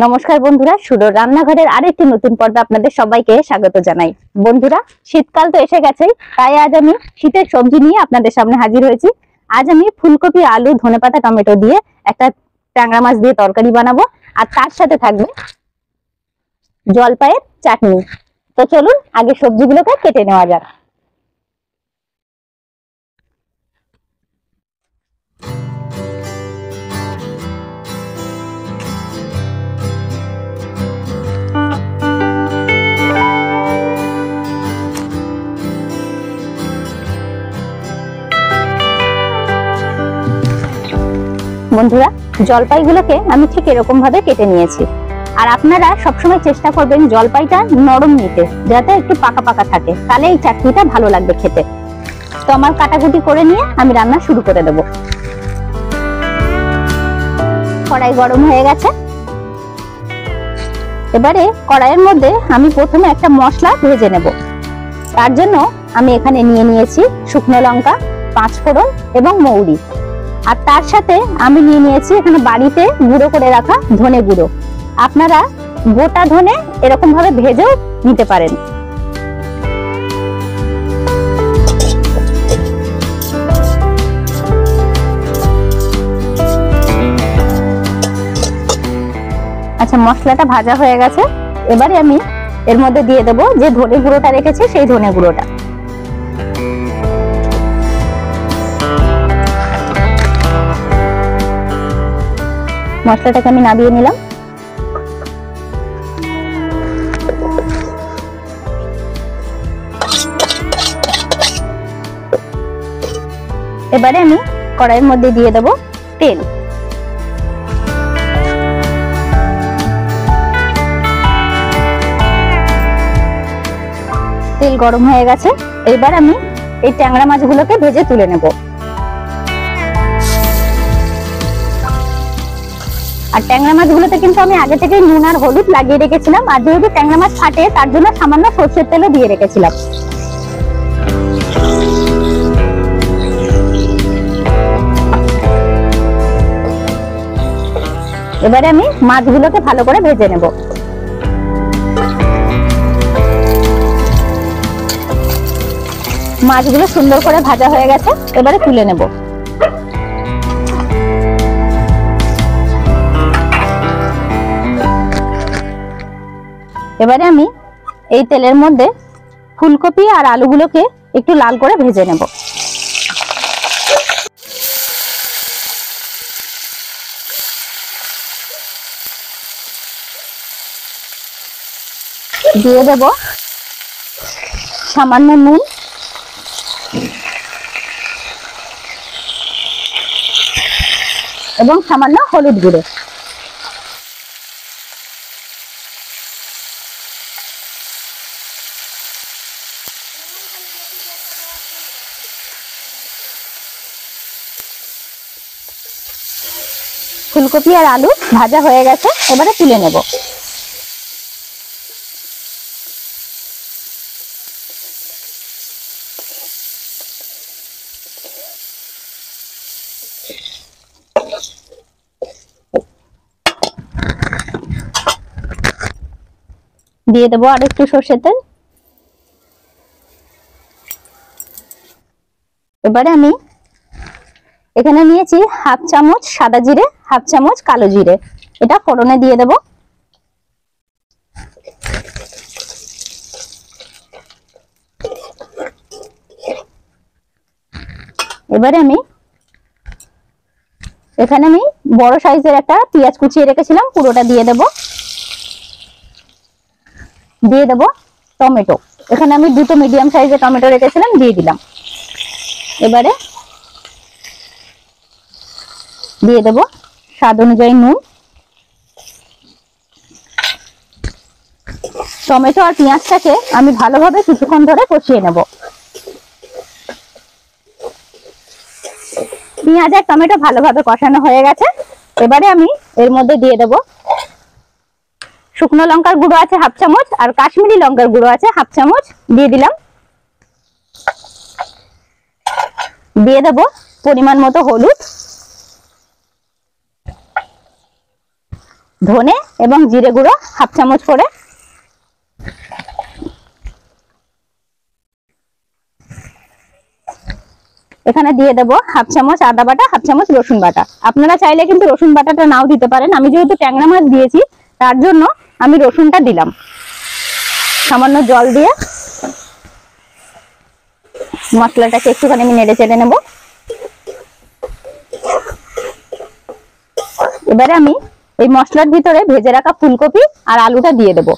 নমস্কার বন্ধুরা, সুরর রান্নাঘরের আরেকটি নতুন পর্বে আপনাদের সবাইকে স্বাগত জানাই। বন্ধুরা, শীতকাল তো এসে গেছেই, তাই আজ আমি শীতের সবজি নিয়ে আপনাদের সামনে হাজির হয়েছি। আজ আমি ফুলকপি, আলু, ধনেপাতা, টমেটো দিয়ে একটা ট্যাংরা মাছ দিয়ে তরকারি বানাবো, আর তার সাথে থাকবে জলপাইয়ের চাটনি। তো চলুন আগে সবজিগুলোকে কেটে নেওয়া যাক। বন্ধুরা, জলপাইগুলোকে আমি ঠিক এরকম ভাবে কেটে নিয়েছি। আর আপনারা সবসময় চেষ্টা করবেন জলপাইটা নরম নিতে, যাতে একটু পাকা পাকা থাকে, তাহলে এই চাটনিটা ভালো লাগবে খেতে। তো আমার কাটাকুটি করে নিয়ে আমি রান্না শুরু করে দেব। কড়াই গরম হয়ে গেছে। এবারে কড়াইয়ের মধ্যে আমি প্রথমে একটা মশলা ভেজে নেব। তার জন্য আমি এখানে নিয়ে নিয়েছি শুকনো লঙ্কা, 5 ফোড়ন এবং মৌরি। আর তার সাথে আমি নিয়ে নিয়েছি এখানে বাড়িতে গুঁড়ো করে রাখা ধনে গুঁড়ো। আপনারা গোটা ধনে এরকম ভাবে ভেজেও নিতে পারেন। আচ্ছা, মশলাটা ভাজা হয়ে গেছে। এবারে আমি এর মধ্যে দিয়ে দেবো যে ধনে গুঁড়োটা রেখেছি, সেই ধনে গুঁড়োটা। মশলাটাকে আমি নামিয়ে নিলাম। এবারে আমি কড়াইয়ের মধ্যে দিয়ে দেব তেল। তেল গরম হয়ে গেছে। এবার আমি এই ট্যাংরা মাছগুলোকে ভেজে তুলে নেব। আর ট্যাংরা মাছগুলোতে কিন্তু আমি আগে থেকে নুন আর হলুদ লাগিয়ে রেখেছিলাম, আর যেহেতু ট্যাংরা মাছ ফাটে তার জন্য সামান্য সরষের তেলও দিয়ে রেখেছিলাম। এবারে আমি মাছগুলোকে ভালো করে ভেজে নেব। মাছগুলো সুন্দর করে ভাজা হয়ে গেছে, এবারে তুলে নেব। এবারে আমি এই তেলের মধ্যে ফুলকপি আর আলুগুলোকে একটু লাল করে ভেজে নেব। দিয়ে দেব সামান্য নুন, এবং সামান্য হলুদ গুঁড়ো। ফুলকপি আর আলু ভাজা হয়ে গেছে, এবারে তুলে নেব। দিয়ে দেবো আর একটু সরষের তেল। এবারে আমি এখানে নিয়েছি 1/2 চামচ সাদা জিরে, 1/2 চামচ কালো জিরে। এটা ফোড়নে দিয়ে দেব। এবারে আমি এখানে বড় সাইজের একটা পেঁয়াজ কুচিয়ে রেখেছিলাম, পুরোটা দিয়ে দেব। দিয়ে দেব টমেটো। এখানে আমি 2টো মিডিয়াম সাইজের টমেটো রেখেছিলাম, দিয়ে দিলাম। এবারে দিয়ে দেব স্বাদ অনুযায়ী নুন। টমেটো আর পেঁয়াজটাকে আমি ভালোভাবে কিছুক্ষণ ধরে কষিয়ে নেব। পেঁয়াজ আর টমেটো ভালোভাবে কষানো হয়ে গেছে। এবারে আমি এর মধ্যে দিয়ে দেব শুকনো লঙ্কার গুঁড়ো আছে 1/2 চামচ, আর কাশ্মীরি লঙ্কার গুঁড়ো আছে 1/2 চামচ, দিয়ে দিলাম। দিয়ে দেব পরিমাণ মতো হলুদ, ধনে এবং জিরে গুঁড়ো হাফ চামচ করে, এখানে দিয়ে দেবো হাফ চামচ আদা বাটা, হাফ চামচ রসুন বাটা। আপনারা চাইলে কিন্তু রসুন বাটাটা নাও দিতে পারেন, আমি যেহেতু ট্যাংরা মাছ দিয়েছি তার জন্য আমি রসুনটা দিলাম। সামান্য জল দিয়ে মশলাটাকে একটুখানি আমি নেড়ে চেড়ে নেব। এবারে আমি এই মশলার ভিতরে ভেজে রাখা ফুলকপি আর আলুটা দিয়ে দেব,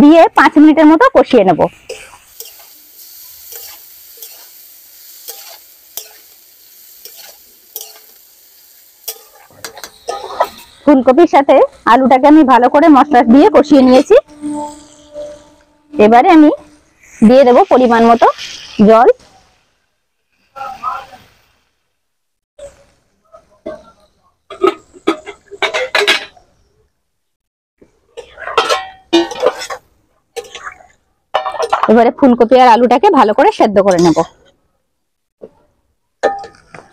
দিয়ে 5 মিনিটের মতো কষিয়ে নেব। ফুলকপির সাথে আলুটাকে আমি ভালো করে মশলা দিয়ে কষিয়ে নিয়েছি। এবারে আমি দিয়ে দেব পরিমাণ মতো জল। এবারে ফুলকপি আর আলুটাকে ভালো করে সেদ্ধ করে নেব।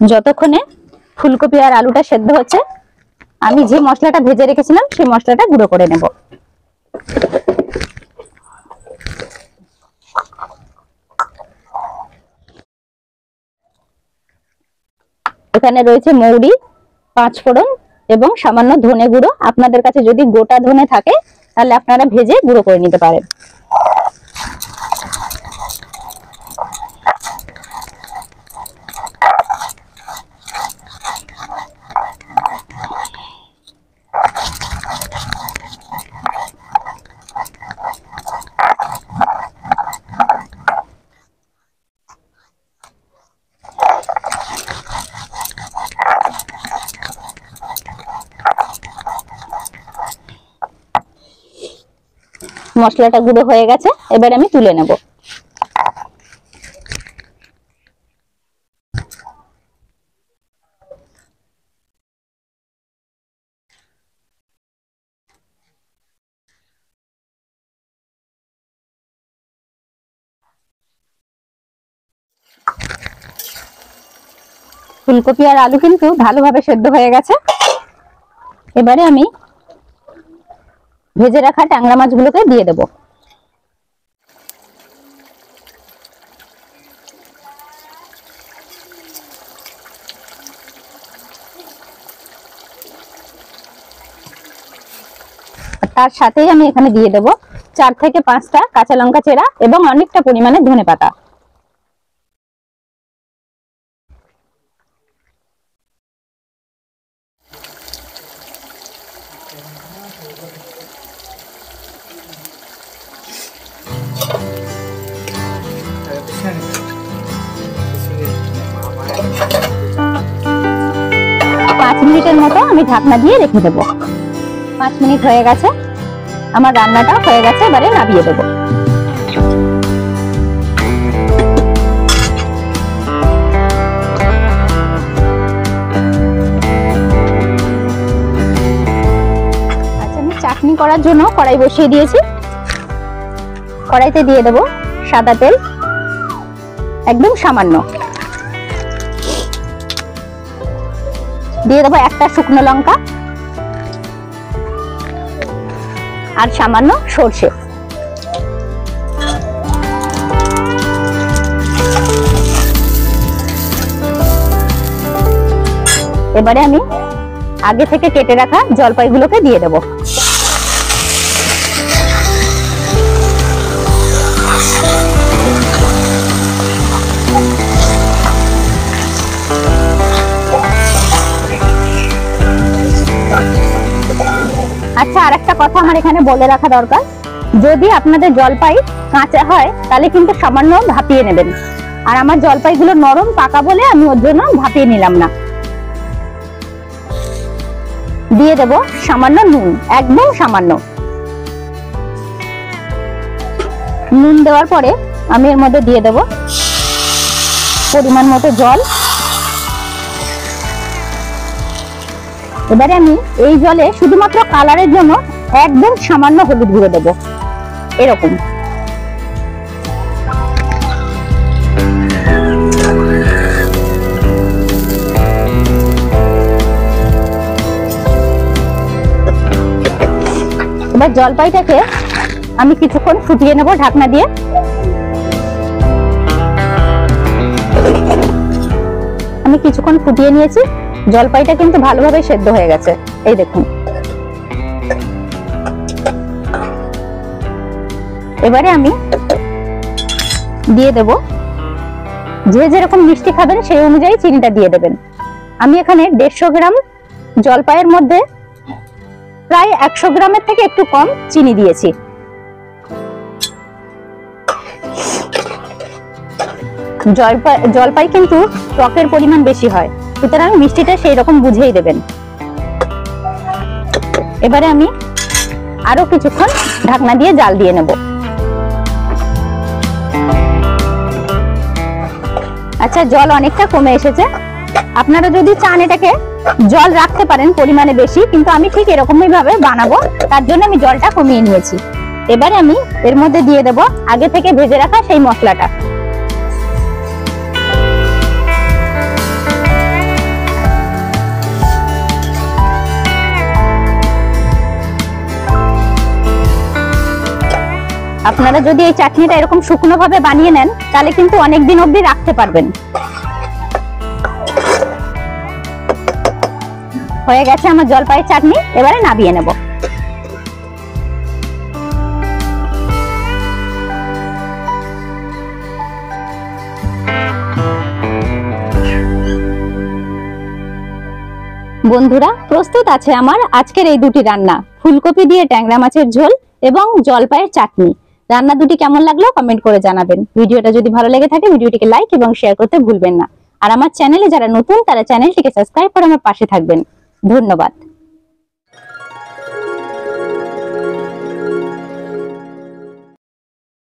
যতক্ষণে ফুলকপি আর আলুটা সেদ্ধ হচ্ছে আমি যে মশলাটা ভেজে রেখেছিলাম সেই মশলাটা গুঁড়ো করে নেব। এখানে রয়েছে মৌরি, 5 ফোড়ন এবং সামান্য ধনে গুঁড়ো। আপনাদের কাছে যদি গোটা ধনে থাকে তাহলে আপনারা ভেজে গুঁড়ো করে নিতে পারেন। মশলাটা গুঁড়ো হয়ে গেছে, এবার আমি তুলে নেব। ফুলকপি আর আলু কিন্তু ভালোভাবে সেদ্ধ হয়ে গেছে। এবারে আমি ভেজে রাখা ট্যাংরা মাছগুলোকে দিয়ে দেব। তার সাথেই আমি এখানে দিয়ে দেব 4 থেকে 5টা কাঁচা লঙ্কা চেরা এবং অনেকটা পরিমাণে ধনেপাতা। পাঁচ মিনিটের মতো আমি ঢাকনা দিয়ে রেখে দেবো। 5 মিনিট হয়ে গেছে, আমার রান্নাটা হয়ে গেছে, এবারে নামিয়ে দেবো। আচ্ছা, আমি চাটনি করার জন্য কড়াই বসিয়ে দিয়েছি। কড়াইতে দিয়ে দেবো সাদা তেল, একদম সামান্য। দিয়ে দেবো একটা শুকনো লঙ্কা আর সামান্য সরষে। এবারে আমি আগে থেকে কেটে রাখা জলপাইগুলোকে দিয়ে দেবো। আচ্ছা, আরেকটা কথা আমার এখানে বলে রাখা দরকার, যদি আপনাদের জলপাই কাঁচা হয় তাহলে কিন্তু সামান্য ভাপিয়ে নেবেন। আর আমার জলপাইগুলো নরম পাকা বলে আমি ওর জন্য ভাপিয়ে নিলাম না। দিয়ে দেব সামান্য নুন, একদম সামান্য নুন। দেওয়ার পরে আমি এর মধ্যে দিয়ে দেব পরিমাণ মতো জল। এবারে আমি এই জলে শুধুমাত্র কালারের জন্য একদম সামান্য হলুদ গুঁড়ো দেবো, এরকম। এবার জলপাইটাকে আমি কিছুক্ষণ ফুটিয়ে নেব ঢাকনা দিয়ে। আমি কিছুক্ষণ ফুটিয়ে নিয়েছি, জলপাইটা কিন্তু ভালোভাবে সেদ্ধ হয়ে গেছে, এই দেখুন। এবারে আমি দিয়ে দেব, যে যেরকম মিষ্টি খাবেন সেই অনুযায়ী চিনিটা দিয়ে দেবেন। আমি এখানে 150 গ্রাম জলপাইয়ের মধ্যে প্রায় 100 গ্রামের থেকে একটু কম চিনি দিয়েছি। জলপাই কিন্তু টকের পরিমাণ বেশি হয়, সুতরাং মিষ্টিটা সেই রকম বুঝেই দেবেন। এবারে আমি আরো কিছুক্ষণ ঢাকনা দিয়ে জাল দিয়ে নেব। আচ্ছা, জল অনেকটা কমে এসেছে। আপনারা যদি চান এটাকে জল রাখতে পারেন পরিমাণে বেশি, কিন্তু আমি ঠিক এরকমই ভাবে বানাবো, তার জন্য আমি জলটা কমিয়ে নিয়েছি। এবারে আমি এর মধ্যে দিয়ে দেব আগে থেকে ভেজে রাখা সেই মশলাটা। আপনারা যদি এই চাটনিটা এরকম শুকনো ভাবে বানিয়ে নেন, তাহলে কিন্তু অনেকদিন অবধি রাখতে পারবেন। হয়ে গেছে আমার জলপাইয়ের চাটনি, এবারে নামিয়ে নেব। বন্ধুরা, প্রস্তুত আছে আমার আজকের এই দুটি রান্না, ফুলকপি দিয়ে ট্যাংরা মাছের ঝোল এবং জলপাইয়ের চাটনি। রান্না দুটি কেমন লাগলো কমেন্ট করে জানাবেন। ভিডিওটা যদি ভালো লেগে থাকে ভিডিওটিকে লাইক এবং শেয়ার করতে ভুলবেন না। আর আমার চ্যানেলে যারা নতুন, তারা চ্যানেলটিকে সাবস্ক্রাইব করে আমার পাশে থাকবেন। ধন্যবাদ।